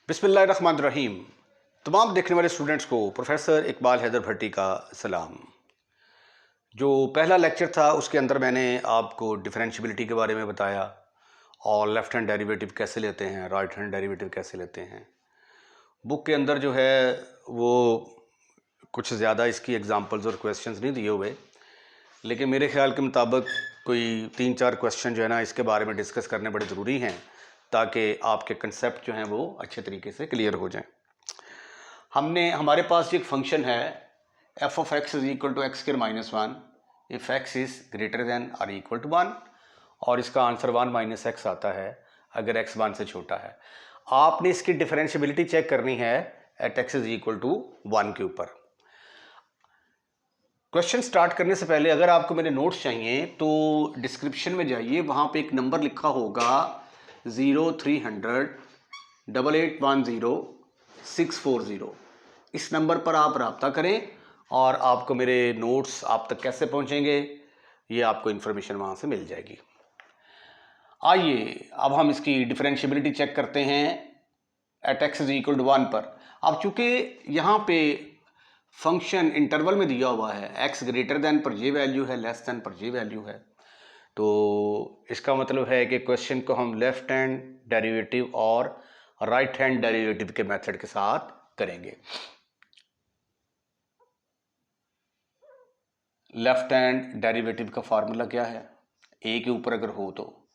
बिस्मिल्लाहिर्रहमानिर्रहीम। तमाम देखने वाले स्टूडेंट्स को प्रोफेसर इकबाल हैदर भट्टी का सलाम। जो पहला लेक्चर था उसके अंदर मैंने आपको डिफरेंशियबिलिटी के बारे में बताया और लेफ़्ट हैंड डेरिवेटिव कैसे लेते हैं, राइट हैंड डेरिवेटिव कैसे लेते हैं। बुक के अंदर जो है वो कुछ ज़्यादा इसकी एग्जांपल्स और क्वेश्चंस नहीं दिए हुए, लेकिन मेरे ख्याल के मुताबिक कोई 3-4 क्वेश्चन जो है ना इसके बारे में डिस्कस करने बड़े ज़रूरी हैं ताकि आपके कंसेप्ट जो हैं वो अच्छे तरीके से क्लियर हो जाएं। हमारे पास एक फंक्शन है f of x is equal to x square minus 1 if x is greater than और इक्वल टू 1, और इसका आंसर 1 माइनस एक्स आता है अगर x 1 से छोटा है। आपने इसकी डिफरेंशियबिलिटी चेक करनी है at x is equal to 1 के ऊपर। क्वेश्चन स्टार्ट करने से पहले अगर आपको मेरे नोट्स चाहिए तो डिस्क्रिप्शन में जाइए, वहाँ पे एक नंबर लिखा होगा 0300-8810-640। इस नंबर पर आप रब्ता करें और आपको मेरे नोट्स आप तक कैसे पहुँचेंगे ये आपको इन्फॉर्मेशन वहाँ से मिल जाएगी। आइए अब हम इसकी डिफरेंशियबिलिटी चेक करते हैं at x is equal to 1 पर। अब चूँकि यहाँ पे फंक्शन इंटरवल में दिया हुआ है, x ग्रेटर दैन पर ये वैल्यू है, लेस दैन पर ये वैल्यू है, तो इसका मतलब है कि क्वेश्चन को हम लेफ्ट हैंड डेरिवेटिव और राइट हैंड डेरिवेटिव के मेथड के साथ करेंगे। लेफ्ट हैंड डेरिवेटिव का फार्मूला क्या है? a के ऊपर अगर हो तो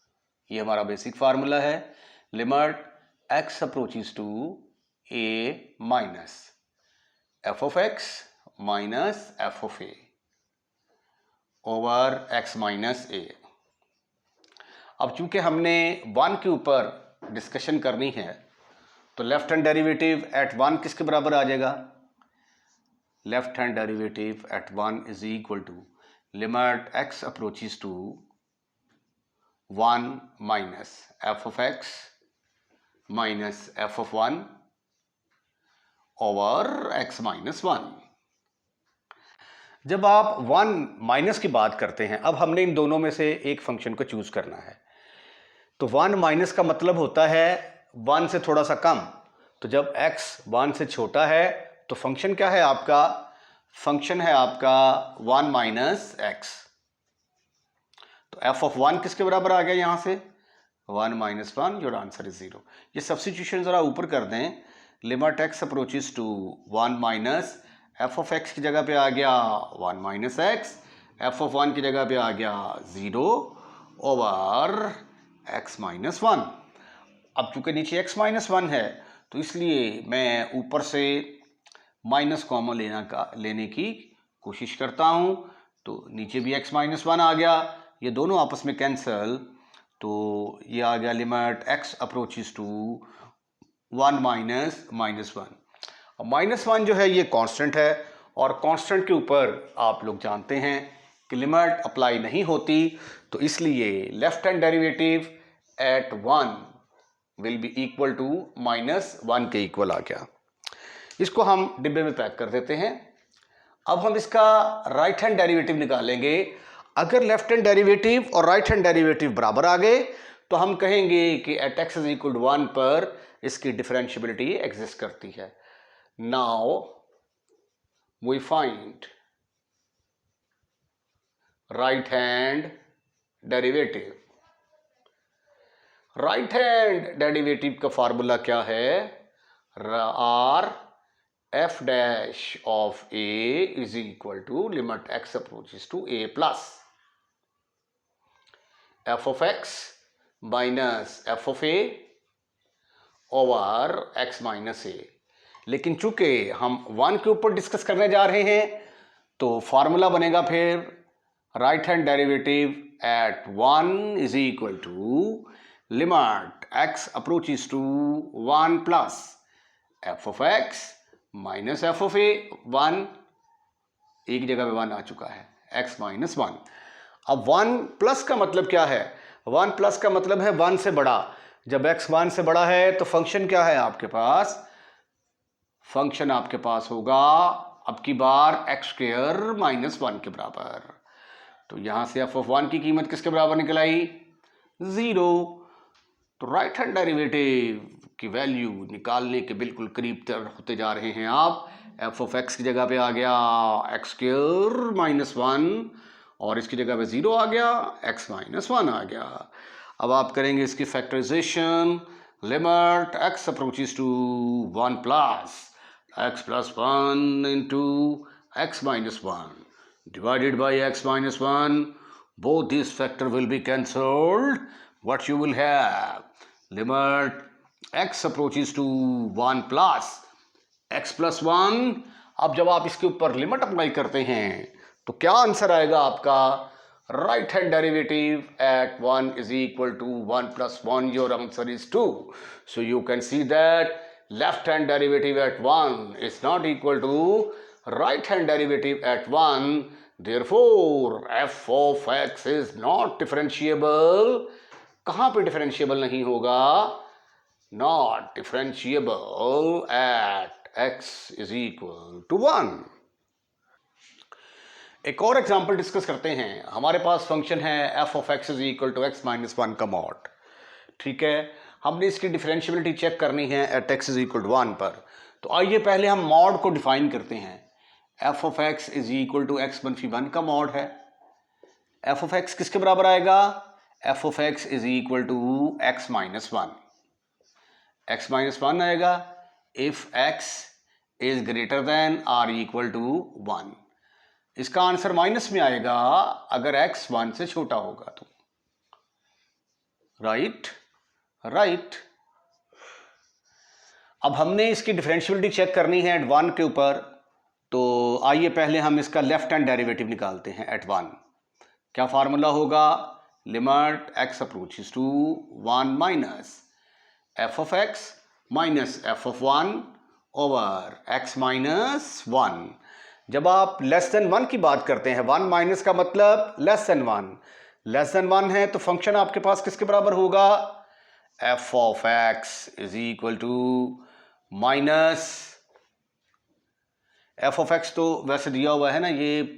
ये हमारा बेसिक फार्मूला है, limit x approaches to a minus f of x minus f of a over x minus a। अब चूंकि हमने 1 के ऊपर डिस्कशन करनी है तो लेफ्ट हैंड डेरिवेटिव एट 1 किसके बराबर आ जाएगा? Left hand derivative at 1 is equal to limit x approaches to 1 minus f of x minus f of 1 over x minus 1। जब आप 1 माइनस की बात करते हैं, अब हमने इन दोनों में से एक फंक्शन को चूज करना है, तो 1 माइनस का मतलब होता है 1 से थोड़ा सा कम। तो जब x 1 से छोटा है तो फंक्शन क्या है आपका? फंक्शन है आपका 1 माइनस एक्स। तो f ऑफ 1 किसके बराबर आ गया यहां से? 1 माइनस 1, योर आंसर इज 0। ये सब्स्टिट्यूशन जरा ऊपर कर दें, limit x approaches to 1 minus f of x की जगह पे आ गया 1 माइनस एक्स, f ऑफ 1 की जगह पे आ गया 0 ओवर x माइनस 1। अब चूंकि नीचे x माइनस 1 है तो इसलिए मैं ऊपर से माइनस कॉमन लेने की कोशिश करता हूं, तो नीचे भी x माइनस 1 आ गया, ये दोनों आपस में कैंसल, तो ये आ गया limit x approaches to 1 minus minus 1। अब माइनस 1 जो है ये कांस्टेंट है और कांस्टेंट के ऊपर आप लोग जानते हैं कि लिमिट अप्लाई नहीं होती, तो इसलिए left hand derivative at 1 will be equal to minus 1 के इक्वल आ गया। इसको हम डिब्बे में पैक कर देते हैं। अब हम इसका राइट हैंड डेरिवेटिव निकालेंगे। अगर लेफ्ट हैंड डेरिवेटिव और राइट हैंड डेरिवेटिव बराबर आ गए तो हम कहेंगे कि at x is equal to 1 पर इसकी डिफरेंशियबिलिटी एग्जिस्ट करती है। Now we find right hand derivative. Right hand derivative का फार्मूला क्या है? R f dash of a is equal to limit x approaches to a plus f of x minus f of a over x minus a. लेकिन चूंकि हम 1 के ऊपर discuss करने जा रहे हैं तो फार्मूला बनेगा फिर right hand derivative at 1 is equal to limit x approaches to 1 plus f of x minus f of a। 1 एक जगह पे 1 आ चुका है, x माइनस 1। अब 1 प्लस का मतलब क्या है? 1 प्लस का मतलब है 1 से बड़ा। जब x 1 से बड़ा है तो फंक्शन क्या है आपके पास? फंक्शन आपके पास होगा अब की बार x स्क्वायर माइनस 1 के बराबर। तो यहां से f ऑफ 1 की कीमत किसके बराबर निकल आई? 0। तो राइट हैंड डेरिवेटिव की वैल्यू निकालने के बिल्कुल करीब होते जा रहे हैं आप। एफ ऑफ एक्स की जगह पे आ गया एक्स स्क्वायर माइनस वन, और इसकी जगह पे 0 आ गया, x माइनस वन आ गया। अब आप करेंगे इसकी factorization, limit x approaches to 1 plus x plus one into x minus one divided by x minus 1. Both these factor will be cancelled. What you will have? Limit x approaches to 1 plus x plus 1. अब जब आप इसके ऊपर limit apply करते हैं तो क्या answer आएगा आपका? Right hand derivative at 1 is equal to 1 plus 1. Your answer is 2. So you can see that left hand derivative at 1 is not equal to right hand derivative at 1. Therefore f of x is not differentiable. कहाँ पे differentiable नहीं होगा? Not differentiable at x is equal to 1. एक और example discuss करते हैं। हमारे पास function है f of x is equal to x minus 1 का मॉड। ठीक है, हमने इसकी डिफरेंशियबिलिटी चेक करनी है at x is equal to 1 पर। तो आइए पहले हम मॉड को डिफाइन करते हैं। f of x is equal to x मनफी 1 का मॉड है। f of x किसके बराबर आएगा? f of x is equal to x minus 1. x minus 1 आएगा if x is greater than or equal to 1. इसका आंसर माइनस में आएगा अगर x 1 से छोटा होगा तो। राइट। अब हमने इसकी डिफरेंशियबिलिटी चेक करनी है एट 1 के ऊपर। तो आइए पहले हम इसका लेफ्ट हैंड डेरिवेटिव निकालते हैं एट 1। क्या फार्मूला होगा? Limit x approaches to 1 minus f of x minus f of 1 over x minus 1। जब आप लेस देन 1 की बात करते हैं, 1 माइनस का मतलब लेस देन 1, लेस देन 1 है तो फंक्शन आपके पास किसके बराबर होगा? f of x is equal to minus f of x तो वैसे दिया हुआ है ना, ये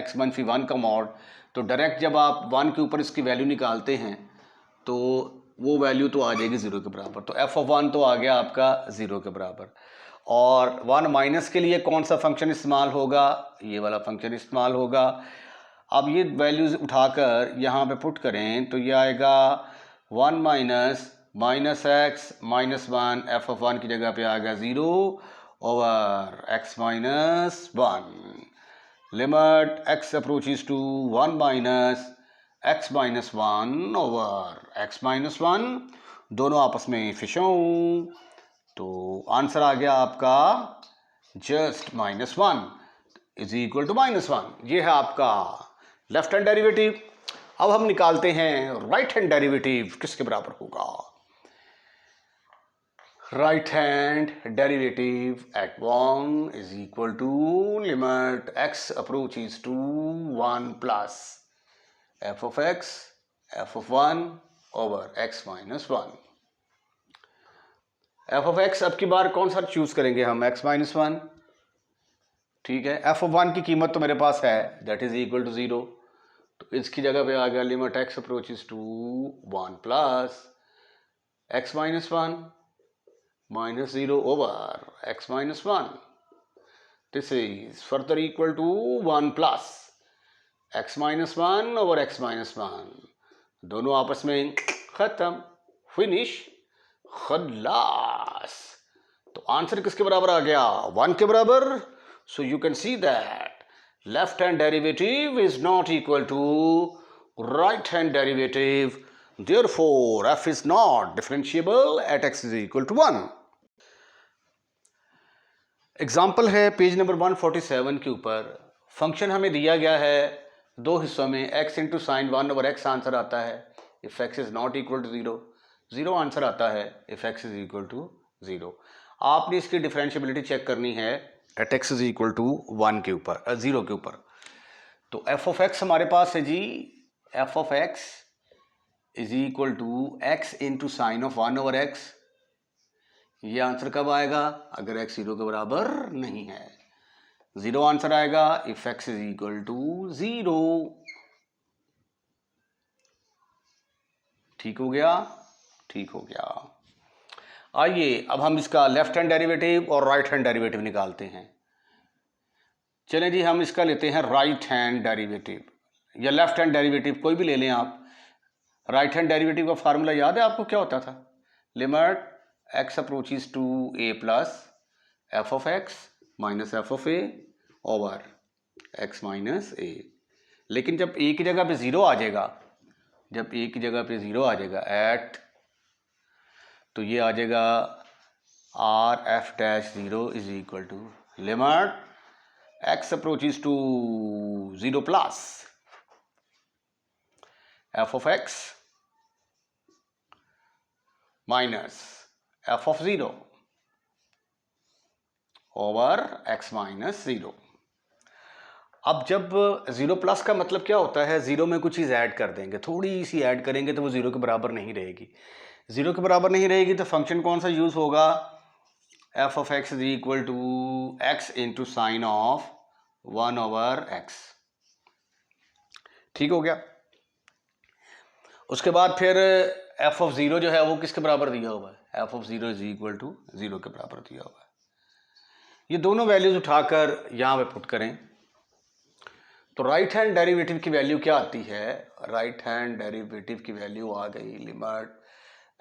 x मनफी 1 का मॉड। तो डायरेक्ट जब आप 1 के ऊपर इसकी वैल्यू निकालते हैं तो वो वैल्यू तो आ जाएगी 0 के बराबर। तो f of 1 तो आ गया आपका 0 के बराबर। और 1 माइनस के लिए कौन सा फंक्शन इस्तेमाल होगा? ये वाला फंक्शन इस्तेमाल होगा। अब ये वैल्यूज उठाकर यहाँ पे पुट करें तो ये आएगा 1 minus minus x minus 1, f of 1 की जगह पे आ गया 0 over x minus 1। Limit x approaches to 1 minus x minus 1 over x minus 1, दोनों आपस में फिशों। तो आंसर आ गया आपका just minus 1 is equal to minus 1। ये है आपका लेफ्ट हैंड डेरिवेटिव। अब हम निकालते हैं राइट हैंड डेरिवेटिव किसके बराबर होगा? Right hand derivative at 1 is equal to limit x approaches to 1 plus f of x f of 1 over x minus 1। f of x अब की बार कौन सा चूज करेंगे हम? x minus 1। ठीक है, f of 1 की कीमत तो मेरे पास है, दैट इज इक्वल टू 0। तो इसकी जगह पे आ गया limit x approaches to 1 plus x minus 1 minus 0 over x minus 1। This is further equal to 1 plus x minus 1 over x minus 1, दोनों आपस में खत्म, फिनिश, खल्लास। तो आंसर किसके बराबर आ गया? 1 के बराबर। So you can see that left hand derivative is not equal to right hand derivative, therefore f is not differentiable at x is equal to 1। Example है पेज नंबर 147 के ऊपर। फंक्शन हमें दिया गया है दो हिस्सों में, x into sine 1 over x answer आता है if x is not equal to 0, 0 answer आता है if x is equal to 0। आपने इसकी डिफरेंशियबिलिटी चेक करनी है at x is equal to 1 के ऊपर, 0 के ऊपर। तो f of x हमारे पास है जी, f of x is equal to x into sine of 1 over x। ये आंसर कब आएगा? अगर x 0 के बराबर नहीं है। 0 आंसर आएगा if x is equal to 0। ठीक हो गया? ठीक हो गया। आइए अब हम इसका लेफ्ट हैंड डेरिवेटिव और राइट हैंड डेरिवेटिव निकालते हैं। चलें जी, हम इसका लेते हैं राइट हैंड डेरिवेटिव या लेफ्ट हैंड डेरिवेटिव, कोई भी ले लें आप। राइट हैंड डेरिवेटिव का फार्मूला याद है आपको, क्या होता था? Limit x approaches to a plus f of x minus f of a over x minus a. लेकिन जब a की जगह पे ज़ीरो आ जाएगा, जब a की जगह पे ज़ीरो आ जाएगा एट, तो ये आ जाएगा r f dash zero is equal to limit x approaches to zero plus f of x minus f of zero over x minus zero. अब जब ज़ीरो प्लस का मतलब क्या होता है? ज़ीरो में कुछ चीज़ ऐड कर देंगे, थोड़ी सी ऐड करेंगे तो वो ज़ीरो के बराबर नहीं रहेगी। ज़ीरो के बराबर नहीं रहेगी तो फंक्शन कौन सा यूज़ होगा? F of x is equal to x into sine of one over x. ठीक हो गया। उसके बाद फिर एफ ऑफ ज़ीरो जो है वो किसके बराबर दिया हुआ है? F of zero is equal to zero के बराबर दिया हुआ है। ये दोनों वैल्यूज उठाकर यहाँ पे पुट करें तो राइट हैंड डेरिवेटिव की वैल्यू क्या आती है? राइट हैंड डेरिवेटिव की वैल्यू आ गई limit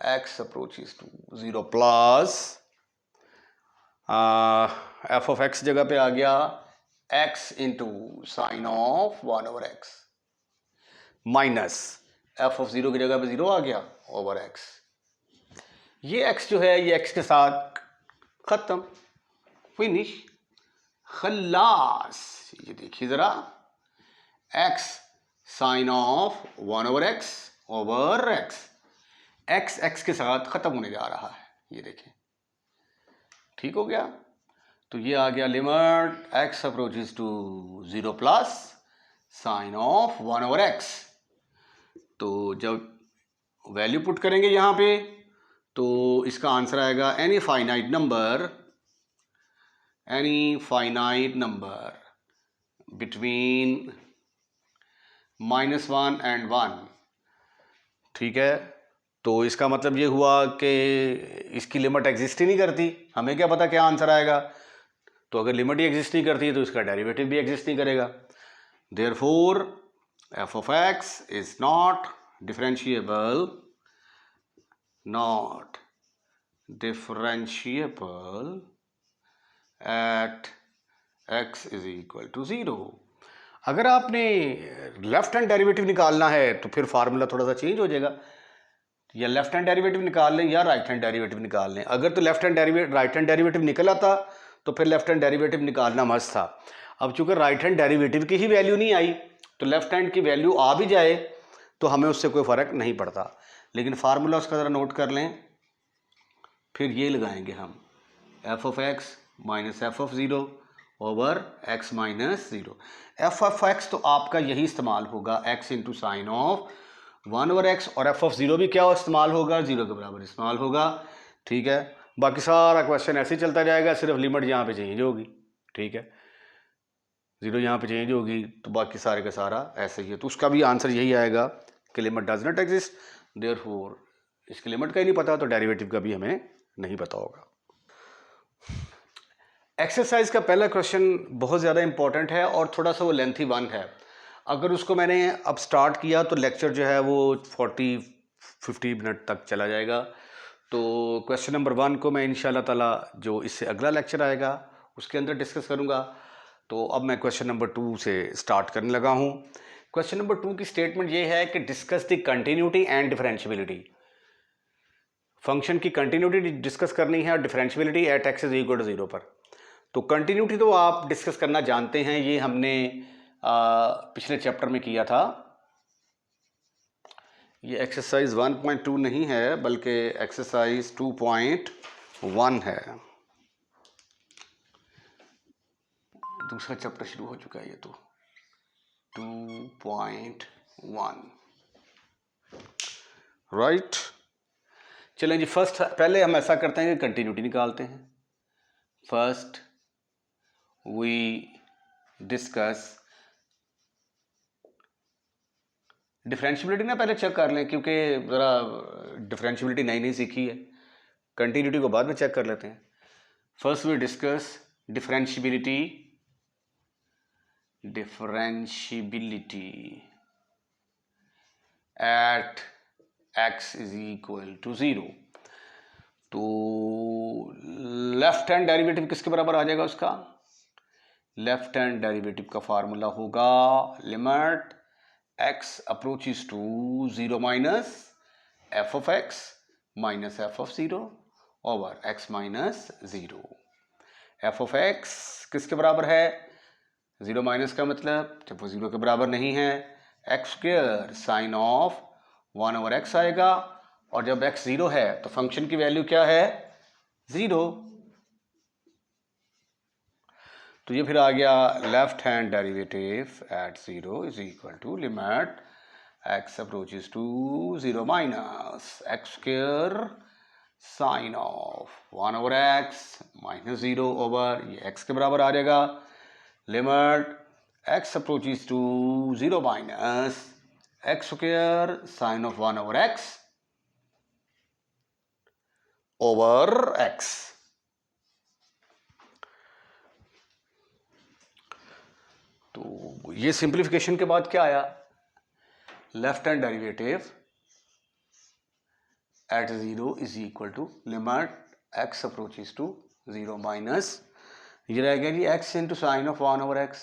x approaches to zero plus f of x जगह पे आ गया x into sine of one over x minus f of zero की जगह पे ज़ीरो आ गया ओवर x। ये x जो है ये x के साथ ख़त्म, फिनिश, खल्लास। ये देखिए ज़रा, x sine of one over x over x x के साथ ख़त्म होने जा रहा है, ये देखें। ठीक हो गया। तो ये आ गया limit x approaches to zero plus sine of one over x. तो जब वैल्यू पुट करेंगे यहाँ पे तो इसका आंसर आएगा any finite number between -1 and 1। ठीक है, तो इसका मतलब ये हुआ कि इसकी लिमिट एग्जिस्ट ही नहीं करती। हमें क्या पता क्या आंसर आएगा? तो अगर लिमिट ही एग्जिस्ट नहीं करती तो इसका डेरिवेटिव भी एग्जिस्ट नहीं करेगा। Therefore f of x is not differentiable at x is equal to zero. अगर आपने लेफ्ट हैंड डेरिवेटिव निकालना है तो फिर फार्मूला थोड़ा सा चेंज हो जाएगा, या लेफ्ट हैंड डेरिवेटिव निकाल लें या राइट हैंड डेरिवेटिव निकाल लें। अगर तो राइट हैंड डेरिवेटिव निकल आता तो फिर लेफ्ट हैंड डेरिवेटिव निकालना मस्त था। अब चूंकि राइट हैंड डेरिवेटिव की ही वैल्यू नहीं आई तो लेफ्ट हैंड की वैल्यू आ भी जाए तो हमें उससे कोई फ़र्क नहीं पड़ता। लेकिन फार्मूला उसका ज़रा नोट कर लें, फिर ये लगाएंगे हम F of x minus f of zero over x minus zero. F of x तो आपका यही इस्तेमाल होगा x into sine of one over x, और एफ ऑफ ज़ीरो भी क्या इस्तेमाल होगा? ज़ीरो के बराबर इस्तेमाल होगा। ठीक है, बाकी सारा क्वेश्चन ऐसे ही चलता जाएगा, सिर्फ लिमिट यहाँ पे चेंज होगी। ठीक है, ज़ीरो यहाँ पे चेंज होगी तो बाकी सारे का सारा ऐसे ही है। तो उसका भी आंसर यही आएगा कि limit does not exist, therefore इसकी लिमिट का ही नहीं पता तो डेरिवेटिव का भी हमें नहीं पता होगा। एक्सरसाइज का पहला क्वेश्चन बहुत ज़्यादा इंपॉर्टेंट है और थोड़ा सा वो लेंथी वन है। अगर उसको मैंने अब स्टार्ट किया तो लेक्चर जो है वो 40-50 मिनट तक चला जाएगा। तो क्वेश्चन नंबर 1 को मैं इंशाल्लाह ताला जो इससे अगला लेक्चर आएगा उसके अंदर डिस्कस करूँगा। तो अब मैं क्वेश्चन नंबर 2 से स्टार्ट करने लगा हूँ। क्वेश्चन नंबर 2 की स्टेटमेंट ये है कि discuss the continuity and differentiability. Function की कंटिन्यूटी डिस्कस करनी है और differentiability at x is equal to zero पर। तो कंटिन्यूटी तो आप डिस्कस करना जानते हैं, ये हमने पिछले चैप्टर में किया था। ये एक्सरसाइज 1.2 नहीं है बल्कि एक्सरसाइज 2.1 है। दूसरा चैप्टर शुरू हो चुका है ये तो 2.1 राइट। चलें जी, फर्स्ट पहले हम ऐसा करते हैं कि कंटिन्यूटी निकालते हैं। फर्स्ट वी डिस्कस डिफरेंशियबिलिटी ना पहले चेक कर लें, क्योंकि ज़रा डिफरेंशियबिलिटी नई नई सीखी है कंटिन्यूटी को बाद में चेक कर लेते हैं। First we discuss differentiability at x is equal to 0। तो लेफ्ट हैंड डेरिवेटिव किसके बराबर आ जाएगा उसका? लेफ्ट हैंड डेरिवेटिव का फार्मूला होगा limit x approaches to 0 minus f of x minus f of 0 over x minus 0। f of x किसके बराबर है? 0 माइनस का मतलब जब वो 0 के बराबर नहीं है x square sine of 1 over x आएगा, और जब x 0 है तो फंक्शन की वैल्यू क्या है? 0। तो ये फिर आ गया left hand derivative at 0 is equal to limit x approaches to 0 minus x square sine of 1 over x minus 0 over ये x के बराबर आ जाएगा limit x approaches to 0 minus x square sine of 1 over x over x। तो ये simplification के बाद क्या आया? Left hand derivative at 0 is equal to limit x approaches to 0 minus ये रहेगा जी x into sine of 1 over x।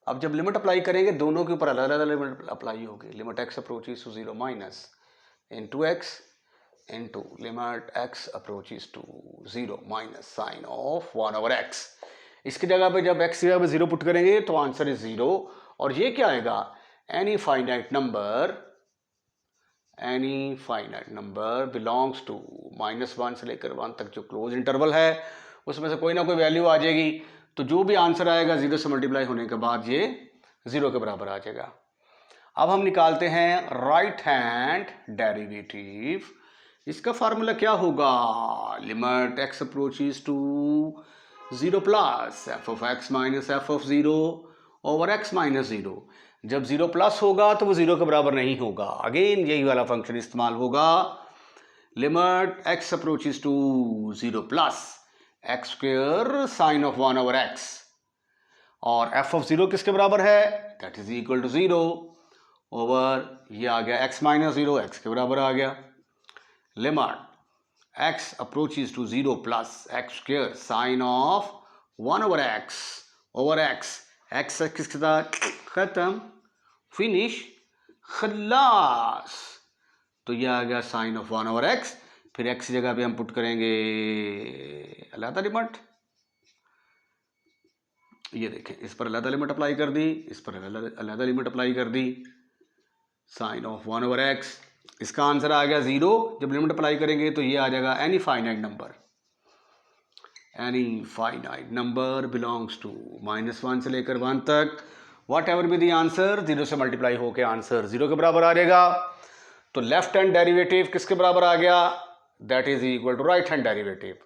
अब जब लिमिट अप्लाई करेंगे दोनों के ऊपर अलग अलग लिमिट अप्लाई होगी। Limit x approaches to 0 minus into x into limit x approaches to 0 minus sine of 1 over x। इसकी जगह पे जब x की जगह पे 0 पुट करेंगे तो आंसर इज 0। और ये क्या आएगा? Any finite number belongs to -1 से लेकर 1 तक जो क्लोज इंटरवल है उसमें से कोई ना कोई वैल्यू आ जाएगी। तो जो भी आंसर आएगा 0 से मल्टीप्लाई होने के बाद ये 0 के बराबर आ जाएगा। अब हम निकालते हैं राइट हैंड डेरिवेटिव। इसका फार्मूला क्या होगा? Limit x approaches to 0 plus f of x minus f of 0 over x minus 0। जब 0 प्लस होगा तो वो 0 के बराबर नहीं होगा। अगेन यही वाला फंक्शन इस्तेमाल होगा। Limit x approaches to 0 plus x square sine of 1 over x, और f ऑफ 0 किसके बराबर है? That is equal to 0 over ये आ गया x माइनस 0 x के बराबर आ गया। Limit x approaches to 0 plus x square sine of 1 over x किसके साथ खत्म, फिनिश, खल्लास। तो ये आ गया साइन ऑफ 1 ओवर x। फिर x की जगह पे हम पुट करेंगे अलहदा लिमिट। ये देखें, इस पर अलहदा लिमिट अप्लाई कर दी, इस पर अलहदा लिमिट अप्लाई कर दी। साइन ऑफ 1 ओवर x, इसका आंसर आ गया 0। जब लिमिट अप्लाई करेंगे तो ये आ जाएगा any finite number belongs to -1 से लेकर 1 तक, whatever be the answer 0 से मल्टीप्लाई होकर आंसर 0 के बराबर आ जाएगा। तो लेफ्ट हैंड डेरिवेटिव किसके बराबर आ गया? That is equal to right hand derivative.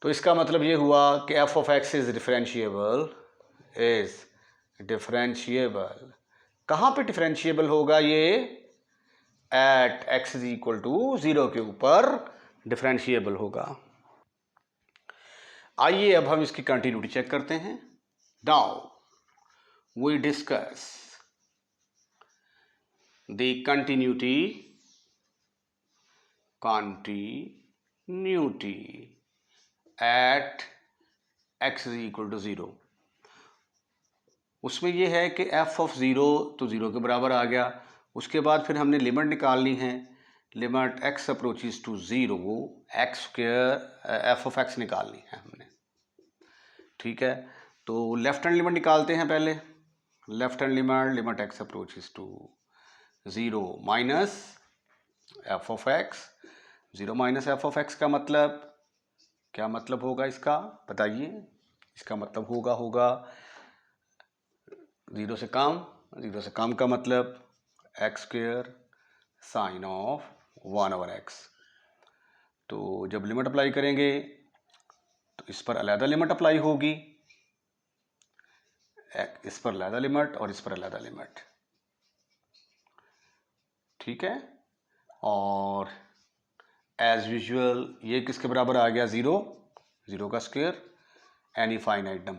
तो इसका मतलब ये हुआ कि f of x is differentiable. कहाँ पे डिफरेंशिएबल होगा ये? At x is equal to 0 के ऊपर डिफरेंशिएबल होगा। आइए अब हम इसकी कंटिन्यूटी चेक करते हैं। Now we discuss the continuity at x is equal to 0। उसमें यह है कि f ऑफ 0 तो 0 के बराबर आ गया। उसके बाद फिर हमने लिमिट निकालनी है। Limit x approaches to 0 x square f of x निकालनी है हमने। ठीक है, तो लेफ्ट हैंड लिमिट निकालते हैं पहले। Left hand limit x approaches to 0 minus f of x। 0 minus f of x का मतलब क्या मतलब होगा इसका बताइए? इसका मतलब होगा 0 से कम। 0 से कम का मतलब x square sine of 1 over x। तो जब लिमिट अप्लाई करेंगे तो इस पर अलहदा लिमिट अप्लाई होगी, इस पर अलहदा लिमिट और इस पर अलहदा लिमिट। ठीक है, और एज यूजुअल ये किसके बराबर आ गया, 0, 0 का square, any finite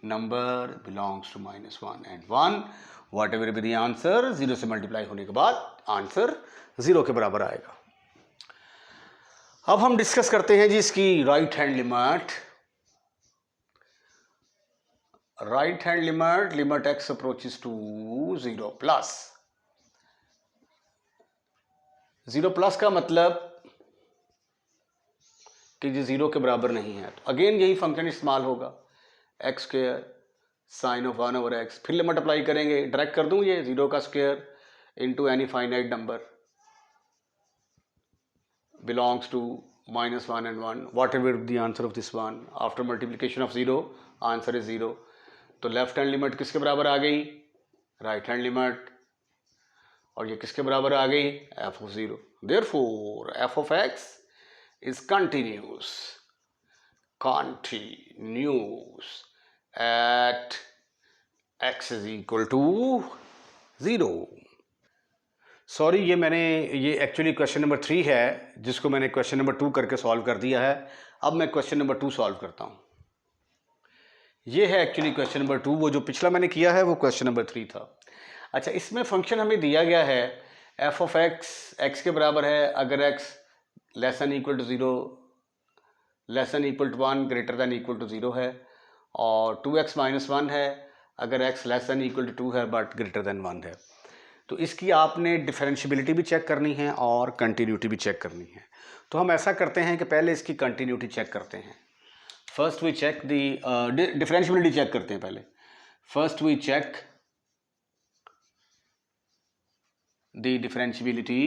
number belongs to -1 and 1, whatever be the answer, 0 से मल्टीप्लाई होने के बाद आंसर 0 के बराबर आएगा। अब हम डिस्कस करते हैं जी इसकी right hand limit. Right hand limit x approaches to 0 plus. 0 plus का मतलब कि जी 0 के बराबर नहीं है, तो अगेन यही फंक्शन इस्तेमाल होगा, x square sine of 1/x, फिर लिमिट अप्लाई करेंगे, डायरेक्ट कर दूं ये 0 का square into any finite number belongs to -1 and 1, whatever the answer of this one, after multiplication of 0 answer is 0। तो लेफ्ट हैंड लिमिट किसके बराबर आ गई, राइट हैंड लिमिट, और ये किसके बराबर आ गई, f of 0। therefore f of x is continuous at x is equal to 0। Sorry, ये एक्चुअली क्वेश्चन नंबर 3 है जिसको मैंने क्वेश्चन नंबर 2 करके सॉल्व कर दिया है। अब मैं क्वेश्चन नंबर 2 सॉल्व करता हूँ। ये है एक्चुअली क्वेश्चन नंबर 2, वो जो पिछला मैंने किया है वो क्वेश्चन नंबर 3 था। अच्छा, इसमें फंक्शन हमें दिया गया है f of x के बराबर है अगर x less than equal to 0, less than equal to 1, greater than equal to 0 है, और 2x - 1 है अगर x less than equal to 2 है बट ग्रेटर देन 1 है। तो इसकी आपने डिफरेंशियबिलिटी भी चेक करनी है और कंटिन्यूटी भी चेक करनी है। तो हम ऐसा करते हैं कि पहले इसकी कंटिन्यूटी चेक करते हैं। First we check the differentiability check करते हैं पहले। First we check the differentiability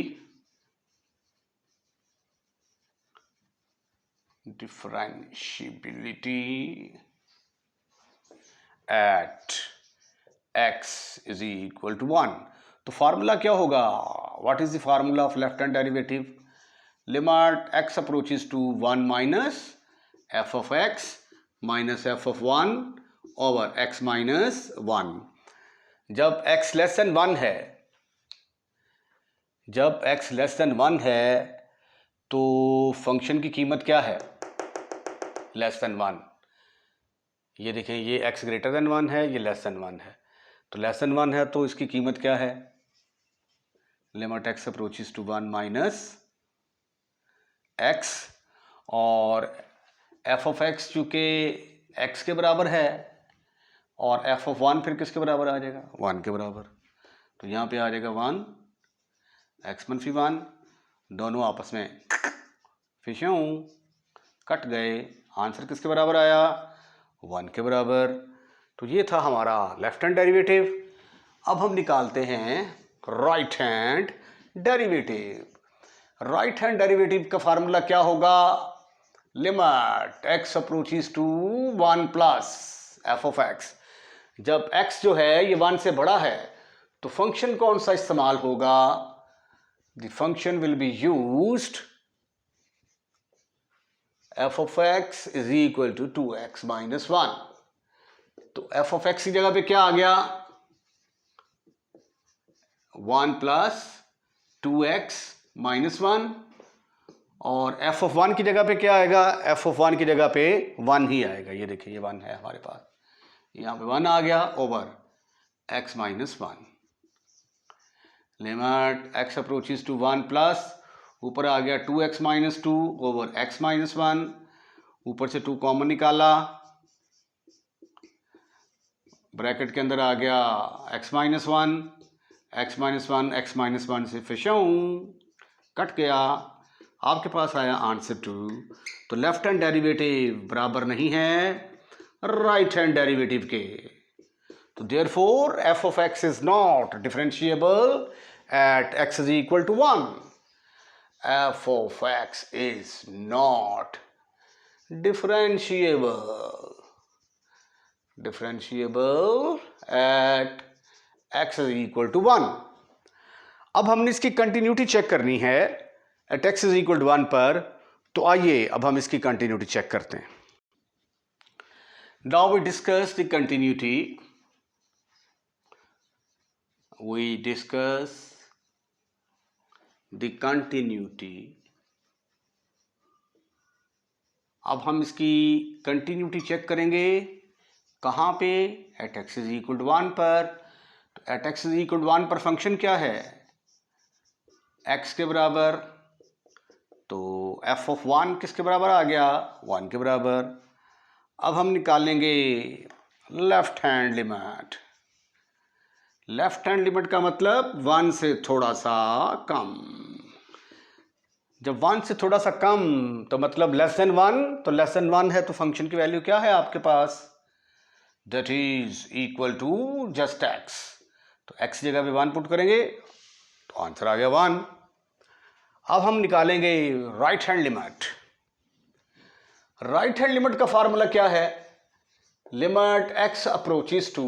at x is equal to 1। तो फार्मूला क्या होगा, what is the formula of left hand derivative, limit x approaches to 1 minus f of x minus f of 1 over x minus 1। जब x less then 1 है, जब x less then 1 है तो function की कीमत क्या है, लेस देन 1। ये देखें, ये x ग्रेटर देन 1 है, ये लेस देन 1 है, तो लेस देन 1 है तो इसकी कीमत क्या है, limit x approaches to 1 minus x, और f of x चूँकि x के बराबर है और f of 1 फिर किसके बराबर आ जाएगा, 1 के बराबर। तो यहाँ पे आ जाएगा 1, x - 1, दोनों आपस में फिशों कट गए, आंसर किसके बराबर आया, 1 के बराबर। तो ये था हमारा लेफ्ट हैंड डेरिवेटिव। अब हम निकालते हैं right hand derivative. Right hand derivative का फार्मूला क्या होगा, limit x approaches to 1 plus f of x। जब x जो है ये 1 से बड़ा है तो फंक्शन कौन सा इस्तेमाल होगा, the function will be used f of x is equal to 2x minus 1। तो f of x की जगह पे क्या आ गया, 1 प्लस 2x माइनस 1, और f of 1 की जगह पे क्या आएगा, f of 1 की जगह पे 1 ही आएगा। ये देखिए, ये 1 है हमारे पास, यहाँ पे 1 आ गया over x minus 1। Limit x approaches to 1 plus, ऊपर आ गया 2x minus 2 over x minus 1, ऊपर से 2 कॉमन निकाला, ब्रैकेट के अंदर आ गया x minus 1, x minus 1, x minus 1 से फिशों कट गया, आपके पास आया आंसर 2। तो लेफ्ट हैंड डेरिवेटिव बराबर नहीं है राइट हैंड डेरिवेटिव के। तो therefore f of x is not differentiable at x is equal to 1। f of x is not differentiable at x is equal to 1। अब हमने इसकी कंटिन्यूटी चेक करनी है at x is equal to 1 पर। तो आइए अब हम इसकी कंटिन्यूटी चेक करते हैं। Now we discuss the continuity, we discuss the continuity, अब हम इसकी कंटिन्यूटी चेक करेंगे कहाँ पे, at x is equal to 1 पर। तो at x is equal to 1 पर फंक्शन क्या है, x के बराबर, तो f ऑफ 1 किसके बराबर आ गया, 1 के बराबर। अब हम निकालेंगे left hand limit. Left hand limit का मतलब 1 से थोड़ा सा कम। जब 1 से थोड़ा सा कम तो मतलब लेस देन 1, तो लेस देन 1 है तो फंक्शन की वैल्यू क्या है आपके पास, that is equal to just x। तो x जगह पे 1 पुट करेंगे तो आंसर आ गया 1। अब हम निकालेंगे right hand limit. Right hand limit का फार्मूला क्या है, limit x approaches to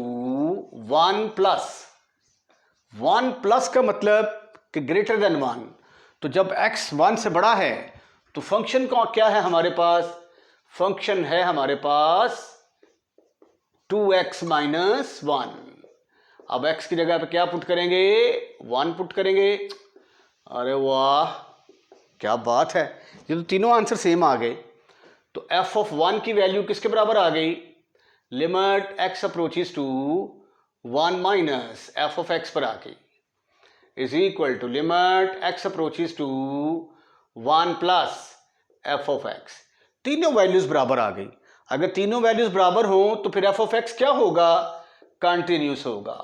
1 plus. 1 plus का मतलब कि ग्रेटर देन 1, तो जब x 1 से बड़ा है तो फंक्शन का क्या है हमारे पास, फंक्शन है हमारे पास 2x माइनस 1। अब x की जगह पे क्या पुट करेंगे, 1 पुट करेंगे। अरे वाह क्या बात है, ये तो तीनों आंसर सेम आ गए। तो f ऑफ 1 की वैल्यू किसके बराबर आ गई, limit x approaches to 1 minus f of x पर आ गई, is equal to limit x approaches to 1 plus f of x। तीनों वैल्यूज बराबर आ गई। अगर तीनों वैल्यूज बराबर हो तो फिर f ऑफ x क्या होगा, कंटिन्यूस होगा।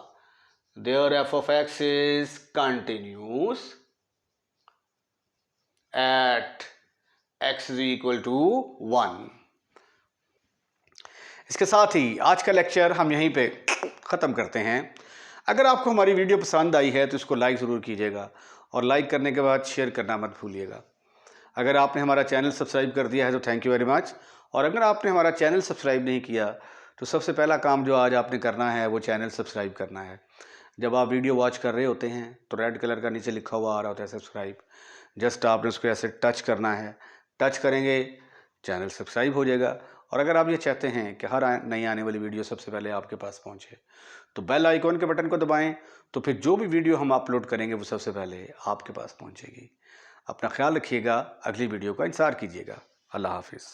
There f of x is continuous at x is equal to 1। इसके साथ ही आज का लेक्चर हम यहीं पे ख़त्म करते हैं। अगर आपको हमारी वीडियो पसंद आई है तो इसको लाइक ज़रूर कीजिएगा और लाइक करने के बाद शेयर करना मत भूलिएगा। अगर आपने हमारा चैनल सब्सक्राइब कर दिया है तो थैंक यू वेरी मच, और अगर आपने हमारा चैनल सब्सक्राइब नहीं किया तो सबसे पहला काम जो आज आपने करना है वो चैनल सब्सक्राइब करना है। जब आप वीडियो वॉच कर रहे होते हैं तो रेड कलर का नीचे लिखा हुआ आ रहा होता है सब्सक्राइब, जस्ट आपने उसको ऐसे टच करना है, टच करेंगे चैनल सब्सक्राइब हो जाएगा। और अगर आप ये चाहते हैं कि हर नई आने वाली वीडियो सबसे पहले आपके पास पहुंचे तो बेल आइकॉन के बटन को दबाएं, तो फिर जो भी वीडियो हम अपलोड करेंगे वो सबसे पहले आपके पास पहुंचेगी। अपना ख्याल रखिएगा, अगली वीडियो का इंतज़ार कीजिएगा। अल्लाह हाफिज़।